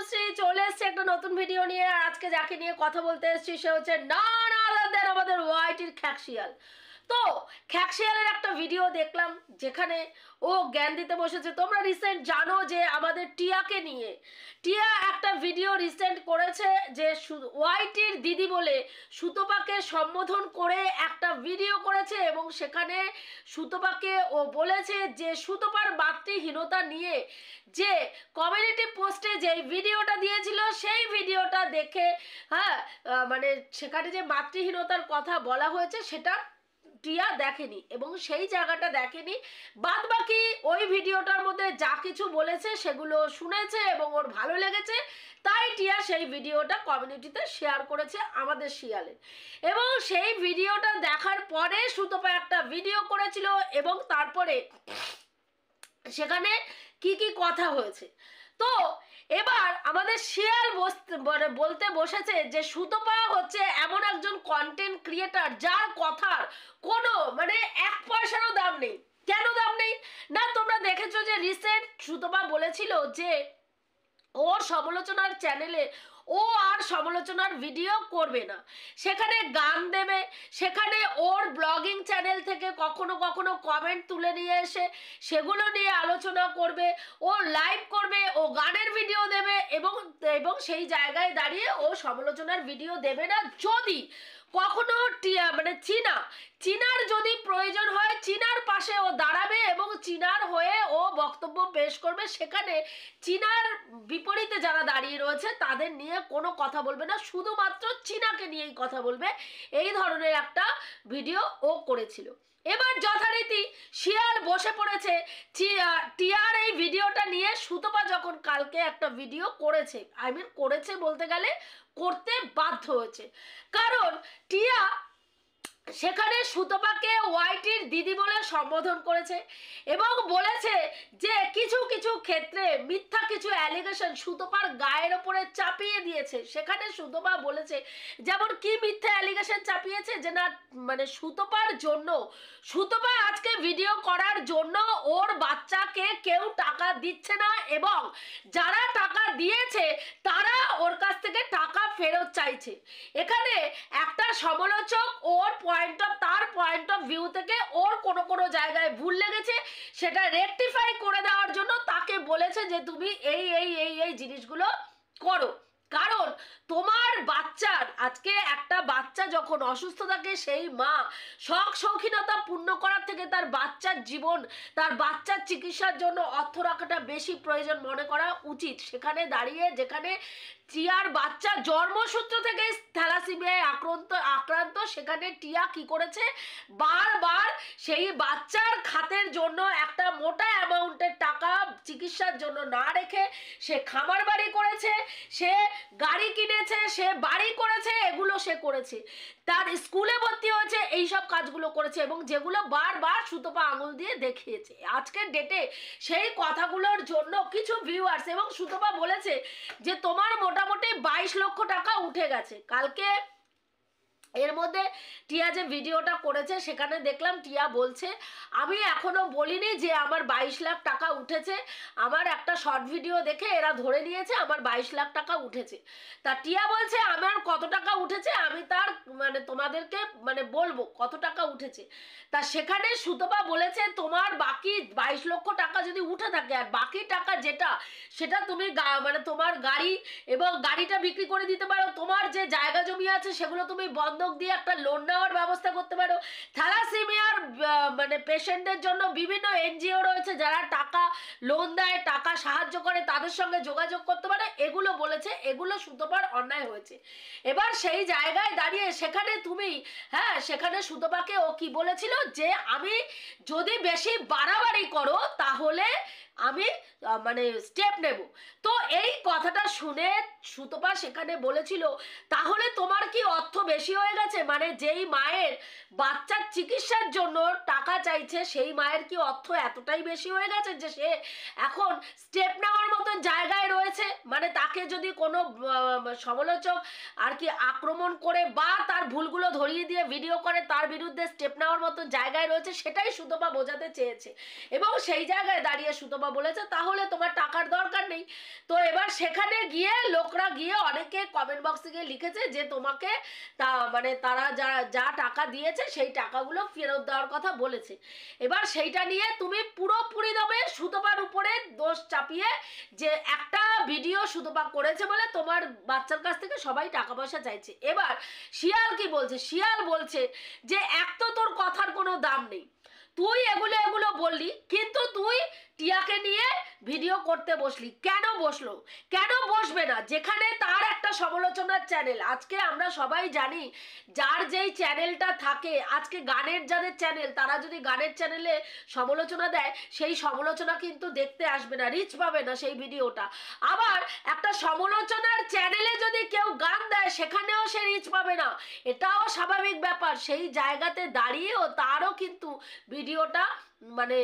তনুশ্রী চলে এসেছে একটা নতুন ভিডিও নিয়ে। আর আজকে যাকে নিয়ে কথা বলতে এসেছি সে হচ্ছে none other than আমাদের ওয়াইটির খ্যাকশিয়াল। তো খ্যাকশিয়ালের একটা ভিডিও দেখলাম যেখানে ও জ্ঞান দিতে বসেছে। তোমরা রিসেন্ট জানো যে আমাদের টিয়াকে নিয়ে টিয়া একটা ভিডিও রিসেন্ট করেছে যে ওয়াইটির দিদি বলে সুতপাকে সম্বোধন করে একটা ভিডিও করেছে এবং সেখানে সুতপাকে ও বলেছে যে সুতপার মাতৃহীনতা নিয়ে যে কমিউনিটি পোস্টে যে ভিডিওটা দিয়েছিল সেই ভিডিওটা দেখে মানে সেখানে যে মাতৃহীনতার কথা বলা হয়েছে সেটা টিয়া দেখেনি এবং সেই জায়গাটা দেখেনি। বাদ বাকি ওই ভিডিওটার মধ্যে যা কিছু বলেছে সেগুলো শুনেছে এবং ওর ভালো লেগেছে, তাই টিয়া সেই ভিডিওটা কমিউনিটিতে শেয়ার করেছে আমাদের শিয়ালে। এবং সেই ভিডিওটা দেখার পরে সুতপা একটা ভিডিও করেছিল এবং তারপরে সেখানে কি কি কথা হয়েছে। তো এবার আমাদের শিয়াল বলতে বসেছে যে সুতপা হচ্ছে এমন একজন কন্টেন্ট ক্রিয়েটার যার কথার কোনো মানে 1 পয়সারও দাম নেই। কেন দাম নেই না, তোমরা দেখেছো যে রিসেন্ট সুতপা বলেছিল যে ওর সমালোচনার চ্যানেলে ও আর সমালোচনার ভিডিও করবে না, সেখানে গান দেবে, সেখানে ওর ব্লগিং চ্যানেল থেকে কখনো কখনো কমেন্ট তুলে নিয়ে এসে সেগুলো নিয়ে আলোচনা করবে, ও লাইভ করবে, ও গানের ভিডিও দেবে এবং সেই জায়গায় দাঁড়িয়ে ও সমালোচনার ভিডিও দেবে না। যদি কখনো মানে চীনার যদি প্রয়োজন হয় চীনার পাশে ও দাঁড়াবে এবং চীনার হয়ে ও বক্তব্য পেশ করবে, সেখানে চীনার বিপরীতে যারা দাঁড়িয়ে রয়েছে তাদের নিয়ে কোনো কথা বলবে না, শুধুমাত্র চীনাকে নিয়েই কথা বলবে। এই ধরনের একটা ভিডিও ও করেছিল। এবার যথারীতি শিয়াল বসে পড়েছে টিয়ার এই ভিডিওটা নিয়ে। সুতপা যখন কালকে একটা ভিডিও করেছে, করেছে বলতে গেলে করতে বাধ্য হয়েছে, কারণ টিয়া সেখানে সুতপাকে ওয়াইটির দিদি বলে সম্বোধন করেছে এবং বলেছে যে কিছু কিছু ক্ষেত্রে মিথ্যা কিছু অ্যালিগেশন সুতপার গায়ের ওপরে চাপিয়ে দিয়েছে। সেখানে সুতপা বলেছে যেমন কি মিথ্যা অ্যালিগেশন চাপিয়েছে যে না মানে সুতপার জন্য সুতপা আজকে ভিডিও করার জন্য ওর বাচ্চাকে কেউ টাকা দিচ্ছে না এবং যারা টাকা দিয়েছে তারা ওর কাছ থেকে টাকা ফেরত চাইছে। এখানে একটা সমালোচক ওর তার পয়েন্ট অফ ভিউ থেকে ওর কোনো কোনো জায়গায় ভুল লেগেছে, সেটা রেকটিফাই করে দেওয়ার জন্য তাকে বলেছে যে তুমি এই এই এই এই জিনিসগুলো করো। কারণ তোমার বাচ্চার আজকে একটা বাচ্চা যখন অসুস্থ থাকে সেই মা শখ শৌখিনতা পূর্ণ করার থেকে তার বাচ্চার জীবন তার বাচ্চার চিকিৎসার জন্য অর্থ রাখাটা বেশি প্রয়োজন মনে করা উচিত। সেখানে দাঁড়িয়ে যেখানে টিয়ার বাচ্চা জন্মসূত্র থেকে থ্যালাসেমিয়ায় আক্রান্ত সেখানে টিয়া কি করেছে বারবার সেই বাচ্চার খাতের জন্য একটা মোটা অ্যামাউন্টের টাকা চিকিৎসার জন্য না রেখে সে খামার বাড়ি করেছে, সে গাড়ি কিনেছে, সে বাড়ি করেছে, এগুলো সে করেছে, তার স্কুলে ভর্তি হয়েছে, এইসব কাজগুলো করেছে এবং যেগুলো বারবার সুতপা আঙুল দিয়ে দেখিয়েছে। আজকের ডেটে সেই কথাগুলোর জন্য কিছু ভিউয়ার্স এবং সুতপা বলেছে যে তোমার মোটামুটি 22 লক্ষ টাকা উঠে গেছে। কালকে এর মধ্যে টিয়া যে ভিডিওটা করেছে সেখানে দেখলাম টিয়া বলছে আমি এখনো বলিনি যে আমার 22 লাখ টাকা উঠেছে, আমার একটা শর্ট ভিডিও দেখে এরা ধরে নিয়েছে আমার 22 লাখ টাকা উঠেছে। তা টিয়া বলছে আমার কত টাকা উঠেছে আমি তার মানে তোমাদেরকে মানে বলবো কত টাকা উঠেছে। তা সেখানে সুতপা বলেছে তোমার বাকি 22 লক্ষ টাকা যদি উঠে থাকে আর বাকি টাকা যেটা সেটা তুমি মানে তোমার গাড়ি এবং গাড়িটা বিক্রি করে দিতে পারো, তোমার যে জায়গা জমি আছে সেগুলো তুমি বন্ধক দিয়ে একটা লোন নেওয়ার ব্যবস্থা করতে পারো, থ্যালাসেমিয়ার মানে পেশেন্টদের জন্য বিভিন্ন এনজিও রয়েছে যারা টাকা লোন দেয়, টাকা সাহায্য করে, তাদের সঙ্গে যোগাযোগ করতে পারে, এগুলো বলেছে। এগুলো সুতপার অন্যায় হয়েছে। এবার সেই জায়গায় দাঁড়িয়ে সেখানে তুমি সেখানে সুতপাকে ও কি বলেছিল যে আমি যদি বেশি বাড়াবাড়ি করো তাহলে আমি মানে স্টেপ নেব। তো এই কথাটা শুনে সুতপা সেখানে বলেছিল তাহলে তোমার কি অর্থ বেশি হয়ে গেছে, মানে যেই মায়ের বাচ্চার চিকিৎসার জন্য টাকা চাইছে সেই মায়ের কি অর্থ এতটাই বেশি হয়ে গেছে যে সে এখন স্টেপ নেওয়ার মতো জায়গায় রয়েছে। মানে তাকে যদি কোনো সমালোচক আর কি আক্রমণ করে বা তার ভুলগুলো ধরিয়ে দিয়ে ভিডিও করে তার বিরুদ্ধে স্টেপ নেওয়ার মতো জায়গায় রয়েছে, সেটাই সুতপা বোঝাতে চেয়েছে। এবং সেই জায়গায় দাঁড়িয়ে সুতপা বলেছে তাহলে তোমার টাকার দরকার নেই। তো এবার সেখানে গিয়ে লোকরা গিয়ে অনেকে কমেন্ট বক্সে গিয়ে লিখেছে যে তোমাকে মানে তারা যা টাকা দিয়েছে সেই টাকাগুলো ফেরত দেওয়ার কথা বলেছে। এবার সেইটা নিয়ে তুমি পুরোপুরি দমে সুতপার উপরে দোষ চাপিয়ে যে একটা ভিডিও সুতপা করেছে বলে তোমার বাচ্চার কাছ থেকে সবাই টাকা পয়সা চাইছে। এবার শিয়াল কি বলছে? শিয়াল বলছে যে এক তো তোর কথার কোনো দাম নেই, তুই এগুলো বললি, কিন্তু তুই টিয়াকে নিয়ে ভিডিও করতে বসলি। কেন বসলো? কেন বসবে না? যেখানে তার একটা সমালোচনার চ্যানেল, আজকে আমরা সবাই জানি যার যেই চ্যানেলটা থাকে, আজকে গানের যাদের চ্যানেল তারা যদি গানের চ্যানেলে সমালোচনা দেয় সেই সমালোচনা কিন্তু দেখতে আসবে না, রিচ পাবে না সেই ভিডিওটা। আবার একটা সমালোচনার চ্যানেলে যদি কেউ গান দেয় সেখানেও সে রিচ পাবে না, এটাও স্বাভাবিক ব্যাপার। সেই জায়গাতে দাঁড়িয়েও তারও কিন্তু ভিডিওটা মানে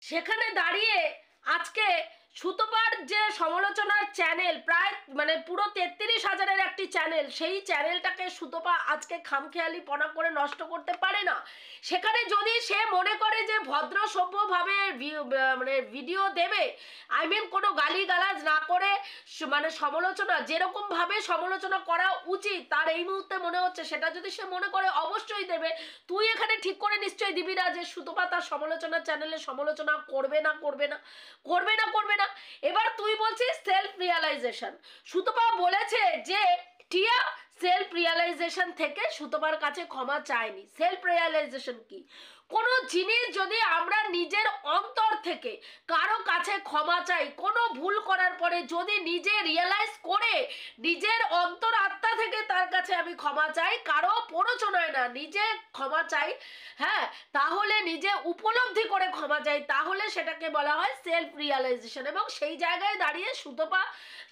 সেখানে দাঁড়িয়ে আজকে সুতপার যে সমালোচনার চ্যানেল প্রায় মানে পুরো 33,000-এর একটি চ্যানেল, সেই চ্যানেলটাকে সুতপা আজকে খামখেয়ালি পনা করে নষ্ট করতে পারে না। সেখানে যদি সে মনে করে যে ভদ্র সভ্যভাবে মানে ভিডিও দেবে, আই মিন কোনো গালিগালাজ না করে মানে সমালোচনা যেরকমভাবে সমালোচনা করা উচিত তার এই মুহূর্তে মনে হচ্ছে, সেটা যদি সে মনে করে অবশ্যই দেবে। তুই এখানে ঠিক করে নিশ্চয়ই দিবি না যে সুতপা তার সমালোচনার চ্যানেলে সমালোচনা করবে না। এবার তুই বলছিস সেলফ রিয়ালাইজেশন। সুতপা বলেছে যে টিয়া সেলফ রিয়ালাইজেশন থেকে সুতপার কাছে ক্ষমা চায়নি। সেলফ রিয়ালাইজেশন কি? কোনো জিনিস যদি আমরা নিজের অন্তর থেকে কারো কাছে ক্ষমা চাই, কোনো ভুল করার পরে যদি নিজে রিয়েলাইজ করে নিজের অন্তর আত্মা থেকে তার কাছে আমি ক্ষমা চাই, কারো প্ররোচনায় না, নিজে ক্ষমা চাই, হ্যাঁ, তাহলে নিজে উপলব্ধি করে ক্ষমা চাই, তাহলে সেটাকে বলা হয় সেলফ রিয়ালাইজেশন। এবং সেই জায়গায় দাঁড়িয়ে সুতপা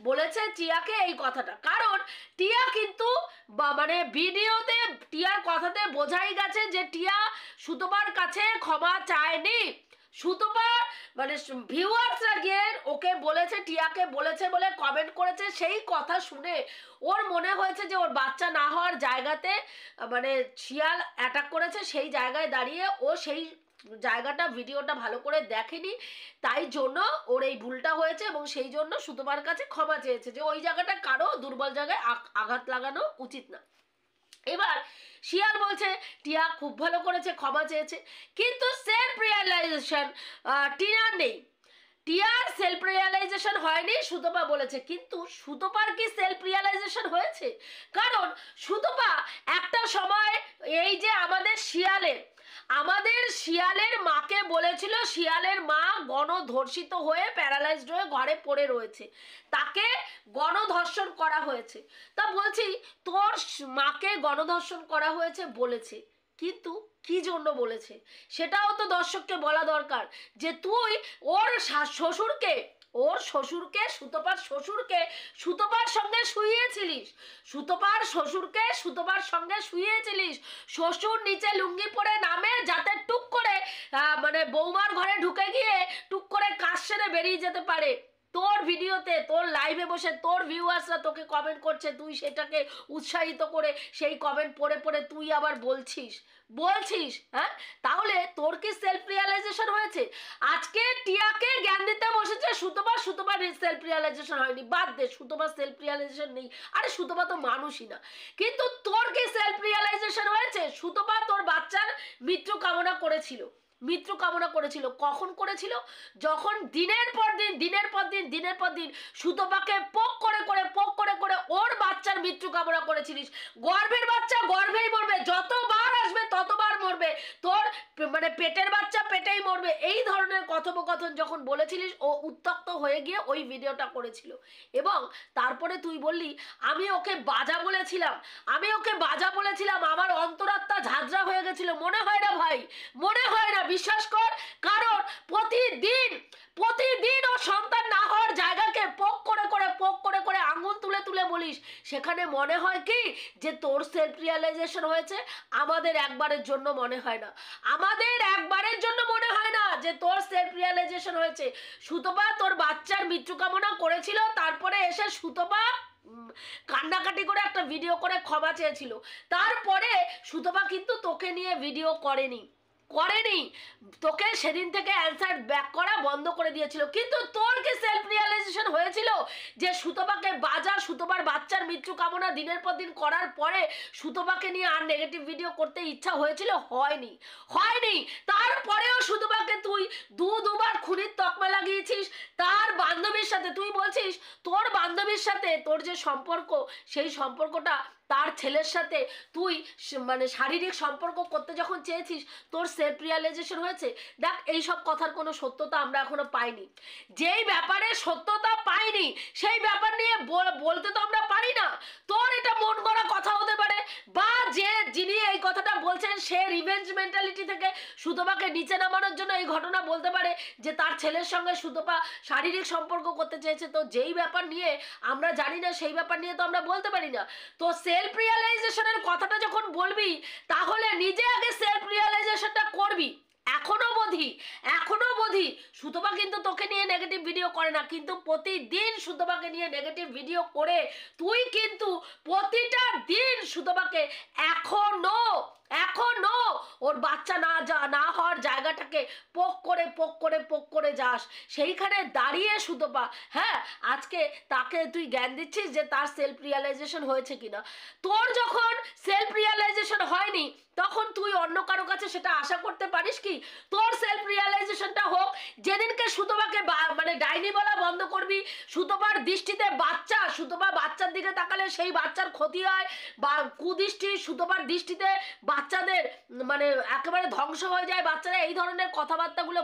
বলেছে টিয়াকে এই কথাটা, কারণ টিয়া কিন্তু মানে ভিডিওতে টিয়ার কথাতে বোঝাই গেছে যে টিয়া সুতপার কাছে ক্ষমা চায়নি। সুতপা মানে ভিউয়ার্সরা গিয়ে ওকে বলেছে, টিয়াকে বলেছে বলে কমেন্ট করেছে, সেই কথা শুনে ওর মনে হয়েছে যে ওর বাচ্চা না হওয়ার জায়গাতে মানে শিয়াল অ্যাটাক করেছে, সেই জায়গায় দাঁড়িয়ে ও সেই জায়গাটা ভিডিওটা ভালো করে দেখেনি, তাই জন্য ওর এই ভুলটা হয়েছে এবং সেই জন্য সুতপার কাছে ক্ষমা চেয়েছে যে ওই জায়গাটা কারো দুর্বল জায়গায় আঘাত লাগানো উচিত না। এবার শিয়াল বলছে টিয়া খুব ভালো করেছে, ক্ষমা চেয়েছে, কিন্তু সেলফ রিয়ালাইজেশন টিয়ার নেই। টিয়ার সেলফ রিয়ালাইজেশন হয়নি, সুতপা বলেছে, কিন্তু সুতপার কি সেলফ রিয়ালাইজেশন হয়েছে? কারণ সুতপা একটা সময় এই যে আমাদের শিয়ালের মাকে বলেছিল শিয়ালের মা গণধর্ষিত হয়ে প্যারালাইজড হয়ে ঘরে পড়ে রয়েছে, তাকে গণধর্ষণ করা হয়েছে। তা বলছি তোর মাকে গণধর্ষণ করা হয়েছে বলেছে, কিন্তু কি জন্য বলেছে সেটাও তো দর্শককে বলা দরকার। যে তুই ওর শ্বশুরকে সুতপার শ্বশুরকে সুতপার সঙ্গে শুইয়েছিলিস, শ্বশুর নিচে লুঙ্গি পরে নামে যাতে টুক করে মানে বৌমার ঘরে ঢুকে গিয়ে টুক করে কাজ সেরে বেরিয়ে যেতে পারে। তোর ভিডিওতে তোর লাইভে বসে তোর ভিউয়ার্সরা তোকে কমেন্ট করছে, তুই সেটাকে উৎসাহিত করে সেই কমেন্ট পড়ে তুই আবার বলছিস, হ্যাঁ, তাহলে তোর কি সেলফ রিয়ালাইজেশন হয়েছে? আজকে টিয়াকে জ্ঞান দিতে বসেছে সুতপার সেলফ রিয়ালাইজেশন হয়নি, বাদ দে, সুতপার সেলফ রিয়ালাইজেশন নেই, আরে সুতপা তো মানুষই না। কিন্তু তোর কি সেলফ রিয়ালাইজেশন হয়েছে? সুতপা তোর বাচ্চার মৃত্যু কামনা করেছিল, কখন করেছিল? যখন দিনের পর দিন সুতপাকে পোক করে ওর বাচ্চার মৃত্যু কামনা করেছিলিস। গর্ভের বাচ্চা গর্ভেই মরবে, যতবার আসবে ততবার মরবে, তোর মানে পেটের বাচ্চা পেটেই মরবে, এই ধরনের কথোপকথন যখন বলেছিলিস ও উত্তক্ত হয়ে গিয়ে ওই ভিডিওটা করেছিল। এবং তারপরে তুই বললি আমি ওকে বাজা বলেছিলাম, আমার অন্তরাত্মা ঝাঁঝরা হয়ে গেছিল। মনে হয় না ভাই, মনে হয় না, বিশ্বাস কর, কারণ প্রতিদিন ও সন্তান না হওয়ার জায়গাকে পোক করে আঙুল তুলে বলিস, সেখানে মনে হয় কি যে তোর সেলফ রিয়ালাইজেশন হয়েছে? আমাদের একবারের জন্য মনে হয় না যে তোর সেলফ রিয়ালাইজেশন হয়েছে। সুতপা তোর বাচ্চার মৃত্যু কামনা করেছিল, তারপরে এসে সুতপা কান্নাকাটি করে একটা ভিডিও করে ক্ষমা চেয়েছিল। তারপরে সুতপা কিন্তু তোকে নিয়ে ভিডিও করেনি, তোকে সেদিন থেকে অ্যান্সার ব্যাক করা বন্ধ করে দিয়েছিল। কিন্তু তোর কি সেলফ রিয়েলাইজেশন হয়েছিল যে সুতপাকে সুতপার বাচ্চার মৃত্যু কামনা দিনের পর দিন করার পরে সুতপাকে নিয়ে আর নেগেটিভ ভিডিও করতে ইচ্ছা হয়েছিল? হয়নি। তারপরেও সুতপাকে তুই দুবার খুনির তকমা লাগিয়েছিস। তার বান্ধবীর সাথে তুই বলছিস তোর বান্ধবীর সাথে তোর যে সম্পর্ক, সেই সম্পর্কটা তার ছেলের সাথে তুই মানে শারীরিক সম্পর্ক করতে যখন চেয়েছিস তোর সেলফ রিয়েলাইজেশন হয়েছে। দেখ, এইসব কথার কোনো সত্যতা আমরা এখনো পাইনি। যেই ব্যাপারে সত্যতা পাইনি সেই ব্যাপার নিয়ে বলতে তো আমরা পারি না। তোর এটা মন গড়া কথা হতে পারে, বা যিনি এই কথাটা বলছেন সে রিভেঞ্জ মেন্টালিটি থেকে সুতপাকে নিচে নামানোর জন্য এই ঘটনা বলতে পারে যে তার ছেলের সঙ্গে সুতপা শারীরিক সম্পর্ক করতে চেয়েছে। তো যেই ব্যাপার নিয়ে আমরা জানি না সেই ব্যাপার নিয়ে তো আমরা বলতে পারি না। তো সেলফ রিয়েলাইজেশনের কথাটা যখন বলবি তাহলে নিজে আগে সেলফ রিয়েলাইজেশনটা করবি। এখনো বোধি সুতপা কিন্তু তোকে নিয়ে নেগেটিভ ভিডিও করে না, কিন্তু প্রতিদিন সুতপাকে নিয়ে নেগেটিভ ভিডিও করে তুই কিন্তু প্রতিটা দিন সুতপাকে এখনো ওর বাচ্চা না হওয়ার জায়গাটাকে পোক করে যাস। সেইখানে দাঁড়িয়ে সুতপা, হ্যাঁ, আজকে তাকে তুই জ্ঞান দিচ্ছিস যে তার সেলফ রিয়েলাইজেশন হয়েছে কিনা। তোর যখন সেলফ রিয়েলাইজেশন হয়নি তখন তুই অন্য কারো কাছে সেটা আশা করতে পারিস কি? তোর সেলফ রিয়েলাইজেশনটা হোক যেদিনকে সুতপাকে মানে ডাইনি বলা বন্ধ করবি। সুতপার দৃষ্টিতে সুতপা বাচ্চার দিকে তাকালে সেই বাচ্চার ক্ষতি হয়, বা কুদৃষ্টি সুতপার দৃষ্টিতে বাচ্চাদের মানে একেবারে ধ্বংস হয়ে যায় বাচ্চারা, এই ধরনের কথাবার্তাগুলো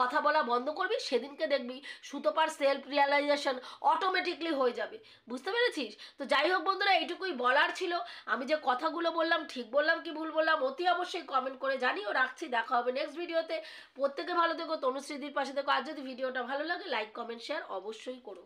কথা বলা বন্ধ করবি। সেদিনকে দেখবি সুতপার সেলফ রিয়েলাইজেশন অটোমেটিকলি হয়ে যাবে। বুঝতে পেরেছিস? তো যাই হোক বন্ধুরা, এইটুকুই বলার ছিল। আমি যে কথাগুলো বললাম ঠিক বললাম কি ভুল বললাম অতি অবশ্যই কমেন্ট করে জানিও। রাখছি, দেখা হবে নেক্সট ভিডিওতে। প্রত্যেকে ভালো থেকো, তনুশ্রীদির পাশে থেকো। আর যদি ভিডিওটা ভালো লাগে লাইক কমেন্ট শেয়ার অবশ্যই করো।